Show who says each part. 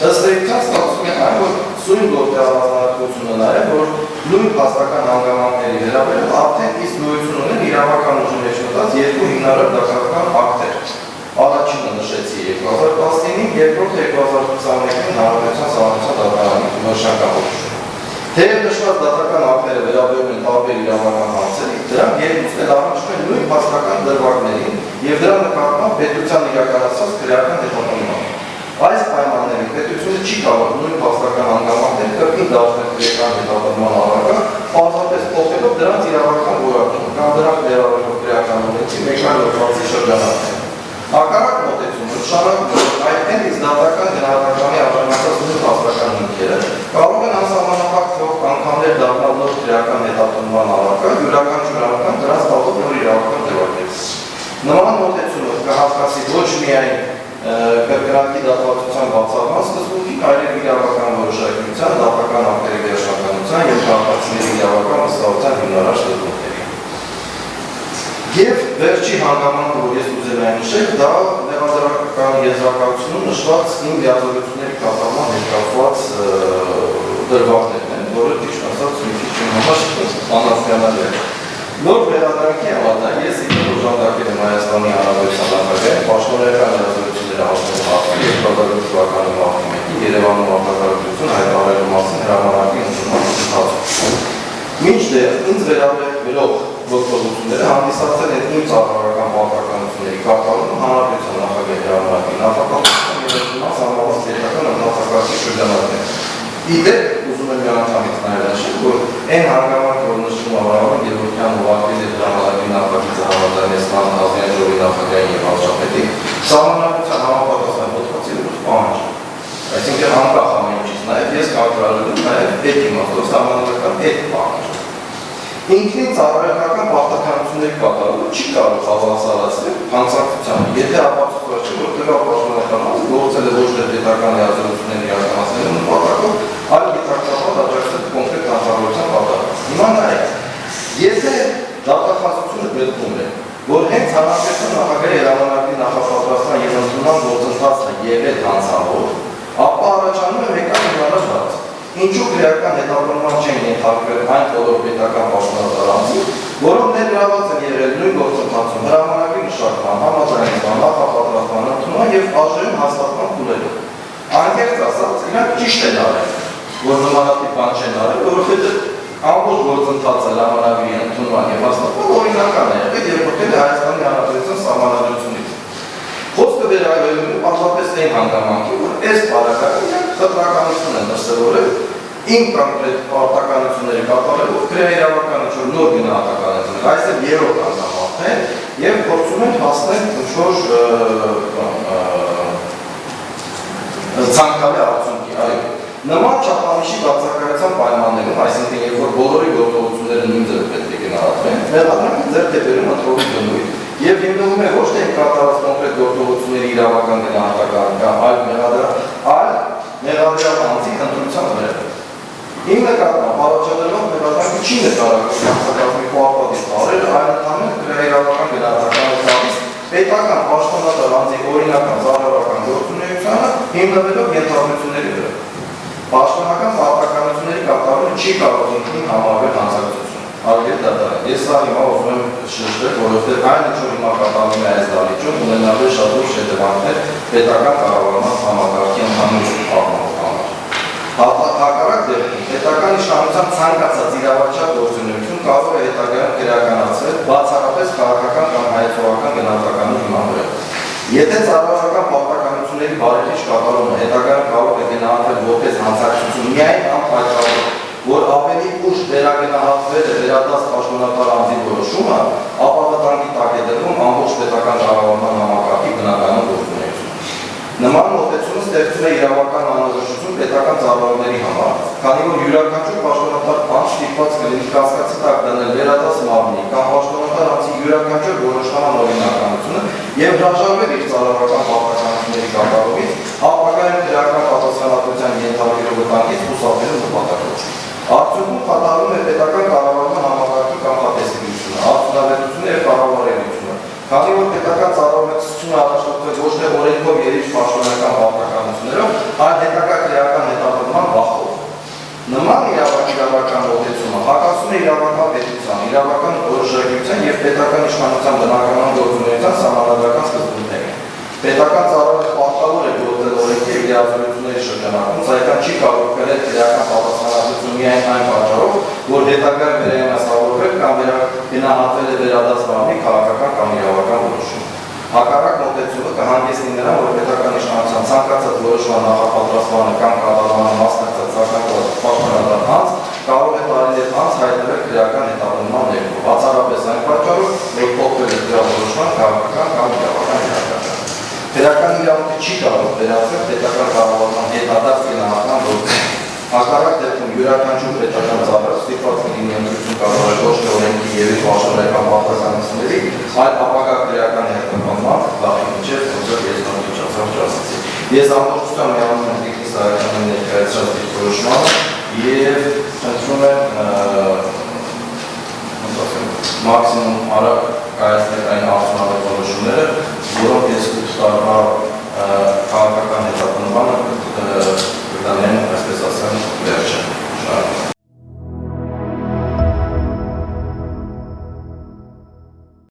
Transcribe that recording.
Speaker 1: Ըստ էության ստացվում է այն, որ սույն գործի առանձնահատկությունը նա է, որ նույն փաստական հանգամանքների վերաբերյալ արդեն իսկ գոյություն ունեն իրավական ուժի մեջ մտած երկու հիմնարար դատական ակտեր։ Առաջինը նշեցի 2019, երկրորդը 2021-ին Հանրապետության Սահմանադրության դատարանի որոշական որոշումը։ Թեև նշված դատական ակտերը վերաբերում են տարբեր իրավական հարցերի, դրանք երկուսն էլ առնչվում են նույն փաստական դրվագներին և դրա նկատմամբ պետության իրականացված քրեական հետապնդմանը։ Այս պայմաններում պետությունը չի կարող նույն փաստական հանգամանքներ կրկին դարձնել քրեական հետապնդման առարկա, պարզապես փոխելով դրանց իրավական որակումը կամ դրանք ներառելով քրեական օրենքի մեկ այլ օրենքի շրջանակներ։ Հակառակ մոտեցումը նշանակում է, որ այդտեղ իսկ դատական գնահատականի արժանացած նույն փաստական հիմքերը կարող են անսահմանափակ թվով անգամներ դառնալ նոր քրեական հետապնդման առարկա, յուրաքանչյուր անգամ դրանց տալով նոր իրավական ձևակերպ։ Նման մոտեցումը կհատկացի ոչ միայն կրկնակի դատվածության բացառման սկզբունքին, այլև իրավական որոշակիության, դատական ակտերի վերջնականության և քաղաքացիների իրավական վստահության հիմնարար սկզբունքների։ Եվ վերջի հանգամանքը, որ ես ուզում եմ նշել, դա մեղադրական եզրակացությունում նշված իմ լիազորությունների կատարման հետ կապված դրվագներն են, որը ճիշտ ասած մի քիչ համար անհասկանալի է։ Նոր վերադրանքի համաձայն ես օժանդակել եմ Հայաստանի Հանրապետության նախագահին պաշտոնական լիազորությունները հասնելու հարցում 2008 թվականի մարտի 1-ին Երևանում արտակարգություն հայտարարելու մասին հրամանագրի ընդունման ընթացքում։ Մինչդեռ ինձ վերաբերող գործողությունները հանդիսացել են իմ ծառայական պարտականությունների կատարումը Հանրապետության նախագահի հրամանագրի նախապատրաստման և ընդունած անվանված պետական ընդհանրակարգի շրջանակներում։ Իդեպ ուզում եմ միանգամից նաև նշել, որ այն հանգամանքը, որ նշվում է Վարդան Գևորգյան ուղարկել է հրամանագրի նախագիծը համաձայնեցման ազգային ժողովի նախագահին և վարչապետին, Սահմանադրության համապատասխան հոդվածի լուրջ պահանջ։ Այսինքն անկախ ամեն ինչից նաև ես կարգավորել եմ նաև այդ իմաստով սահմանադրական այդ պահանջը։ Ինքնին ծառայական պարտականությունների կատարումը չի կարող հավասարացնել հանցակցությանը, եթե ապացուցված չէ, որ տվյալ պաշտոնական անձը գործել է ոչ թե պետական լիազորությունների իրականացնելու նպատակով, այլ գիտակցաբար աջակցել կոնկրետ հանցավորության պատճառով։ Հիմա նայեք, եթե դատախազությունը գտնում է, որ հենց Հանրապետության նախագահի հրամանագրի նախապատրաստման և ընդունման գործընթացն է եղել հանցավոր, ապա առաջանում է մեկ այլ հիմնարար հարց. ինչու քրեական հետապնդման չեն ենթարկվել այն բոլոր պետական պաշտոնատար անձինք, որոնք ներգրավված են եղել նույն գործընթացում հրամանագրի մշակման, համաձայնեցման, նախապատրաստման, ընդունման և արժեում հաստատման փուլերով։ Անկեղծ ասած, իրանք ճիշտ են արել, որ նմանատիպ բան չեն արել, որովհետև ամբողջ գործընթացը հրամանագրի ընդունման և հաստատման օրինական է եղել և մտել է Հայաստանի Հանրապետության Սահմանադրությունից։ Խոսքը վերաբերում է պարզապես այն հանգամանքի, որ այս բարակային խտրականություն են դրսևորել իմ կոնկրետ պարտականությունների կատարելով քրեական ինչ-որ նոր գնահատականներ, այսօր երրորդ հանգամանքն է և փորձում են հասնել ինչ-որ ցանկալի արդյունքի։ Նման չափանիշի բացակայության պայմաններում, այսինքն երբ որ բոլորի գործողությունները նույն ձև պետք է գնահատվեն, մեղադրանքը ձեռք է բերում ընտրողի բնույթ և հիմնվում է ոչ թե կատարած կոնկրետ գործողությունների իրավական գնահատական կամ այլ մեղադրյալ անձի ընտրության վրա։ Իմ նկատմամբ առաջադրվող մեղադրանքը չի նկարագրում հանցակազմի պահպանից տարել, այլ ընդհանուր քրեական գնահատականը տալիս պետական պաշտոնատար անձի օրինական ծառայական գործունեությանը հիմնվելով ենթադրությունների վրա։ Պաշտոնական պարտականությունների կատարումը չի կարող ինքնին համարվել հանցակցություն։ Արգել դատարան։ Ես սա հիմա ուզում եմ շեշտել, որովհետև այն ինչ-որ հիմա կատարվում է այս դահլիճում, ունենալու է շատ լուրջ հետևանքներ պետական կառավարման համակարգի ընդհանուր ապահովման համար։ Հակառակ դեպքում պետական իշխանության ցանկացած իրավաչափ գործունեություն կարող է հետագայում քրեականացվել բացառապես քաղաքական կամ հայեցողական գնահատականի հիման վրա։ Եթե ծառայական պարտականությունների բարեխիղճ կատարումը հետագայում կարող է գնահատվել որպես հանցակցություն միայն անպայքարով, որ ավելի ուշ վերագնահատվել է վերադարձ պաշտոնատար անձի որոշումը, ապա վտանգի տակ է դրվում ամբողջ պետական կառավարման համակարգի բնականon գործունեությունը։ Նման մոտեցումը ստեղծում է իրավական անհրաժեշտություն պետական ծառայողների համար, քանի որ յուրաքանչյուր պաշտոնատար անձ ստիպված կլինի կասկածի տակ դնել վերադարձ մարմնի կամ պաշտոնատար անձի յուրաքանչյուր որոշման օրինականությունը և հրաժարվել իր ծառայական պարտականությունների կատարումից, ապագայում քրեական պատասխանատվության ենթարկելու վտանգից խուսափելու նպատակով։ Արդյունքում խաթարվում է պետական կառավարման համակարգի կանխատեսելիությունը, արդյունավետությունը և կառավարելիությունը, քանի որ պետական ծառայողությունը առաջնորդվել ոչ թե օրենքով երիչ պաշտոնական պարտականություններով, այլ հետագա գործերի շրջանակում, սայական չի կարող կրել քրեական պատասխանատվություն միայն այն պատճառով, որ հետագա վերահիմնաստավորվել կամ գնահատվել է վերադարձ բանալի քաղաքական կամ իրավական որոշում։ Հակառակ մոտեցումը կհանգեցնի նրան, որ պետական իշխանության ցանկացած որոշման նախապատրաստմանը կամ կատարմանը մասնակցած ցանկացած պաշտպանական անձ կարող է տարիներ անց հայտնվել քրեական հետապնդման ներքո, բացառապես այն պատճառով, որ փոխվել է դրա որոշման քաղաքական կամ իրավական իրականություն։ Քրեական իրավունքը չի կարող վերածվել պետական կառավարման հետադարձ գնահատման գործին։ Հակառակ դեպքում յուրաքանչյուր պետական ծառայող ստիպված կլինի ընտրություն կատարել ոչ թե օրենքի եւ իր պաշտոնական պարտականությունների, այլ ապագա քրեական հետապնդման լավի միջև գործող եզրամիջոցով ճաշացի։ Ես ամբողջությամբ միանում եմ Տիկին Սահակյանի ներկայացրած դիրքորոշմանը եւ խնդրում եմ մաքսիմում արագ կայացնել այն արդյունավետ որոշումները, որոնք ես 8 տարվա